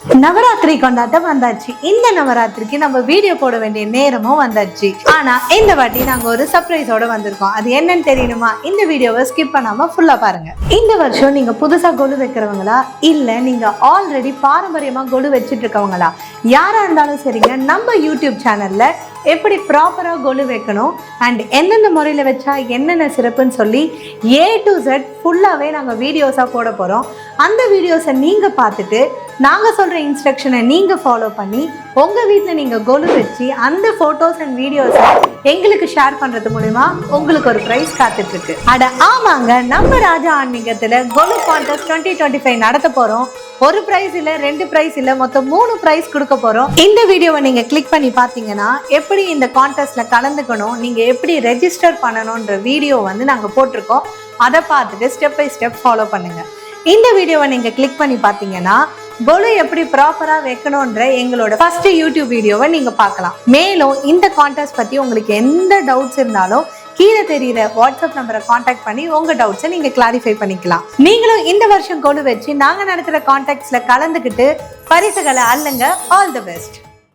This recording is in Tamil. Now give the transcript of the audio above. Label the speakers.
Speaker 1: நவராத்திரி கொண்டாட்டம் வந்தாச்சு. இந்த நவராத்திரிக்கு நம்ம வீடியோ போட வேண்டிய நேரமும் வந்தாச்சு. ஆனா இந்த வாட்டி நாங்க ஒரு சர்ப்ரைஸோட வந்திருக்கோம். அது என்னன்னு தெரியணுமா? இந்த வீடியோவை ஸ்கிப் பண்ணாம ஃபுல்லா பாருங்க. இந்த வருஷம் நீங்க புதுசா கொலு வைக்கிறவங்களா இல்ல நீங்க ஆல்ரெடி பாரம்பரியமா கொலு வச்சிட்டு இருக்கவங்களா யாரா இருந்தாலும் சரிங்க, நம்ம யூடியூப் சேனல்ல எப்படி ப்ராப்பரா கொலு வைக்கணும் அண்ட் எந்தெந்த முறையில் வச்சா என்னென்ன சிறப்புன்னு சொல்லி A to Z ஃபுல்லாகவே நாங்கள் வீடியோஸாக போட போகிறோம். அந்த வீடியோஸை நீங்கள் பார்த்துட்டு நாங்கள் சொல்கிற இன்ஸ்ட்ரக்ஷனை நீங்கள் ஃபாலோ பண்ணி உங்கள் வீட்டில் நீங்கள் கொலு வச்சு அந்த ஃபோட்டோஸ் அண்ட் வீடியோஸை எங்களுக்கு ஷேர் பண்ணுறது மூலிமா உங்களுக்கு ஒரு ப்ரைஸ் காத்துட்ருக்கு. அட ஆமாங்க, நம்ம ராஜா ஆன்மீகத்தில் கொலு கான்டெஸ்ட் 2025 நடத்த போகிறோம். ஒரு ப்ரைஸ் இல்லை, 2 ப்ரைஸ் இல்லை, மொத்தம் 3 ப்ரைஸ் கொடுக்க போகிறோம். இந்த வீடியோவை நீங்கள் கிளிக் பண்ணி பார்த்தீங்கன்னா எப்படி இந்த கான்டெஸ்ட்ல கலந்துக்கணும், நீங்க எப்படி ரெஜிஸ்டர் பண்ணணும்ன்ற வீடியோ வந்து நாங்க போட்டிருக்கோம். அதை பார்த்துட்டு ஸ்டெப் பை ஸ்டெப் ஃபாலோ பண்ணுங்க. இந்த வீடியோவை நீங்க கிளிக் பண்ணி பார்த்தீங்கன்னா கொலு எப்படி ப்ராப்பரா வைக்கணும்ன்ற எங்களோட ஃபர்ஸ்ட் யூடியூப் வீடியோவை நீங்க பார்க்கலாம். மேலும் இந்த கான்டெஸ்ட் பத்தி உங்களுக்கு எந்த டவுட்ஸ் இருந்தாலும் கீழே தெரியுற வாட்ஸ்அப் நம்பரை கான்டாக்ட் பண்ணி உங்க டவுட்ஸை நீங்க கிளாரிஃபை பண்ணிக்கலாம். நீங்களும் இந்த வருஷம் கொலு வச்சு நாங்க நடத்துற கான்டெஸ்ட்ல கலந்துக்கிட்டு பரிசுகளை அள்ளுங்க. All the best.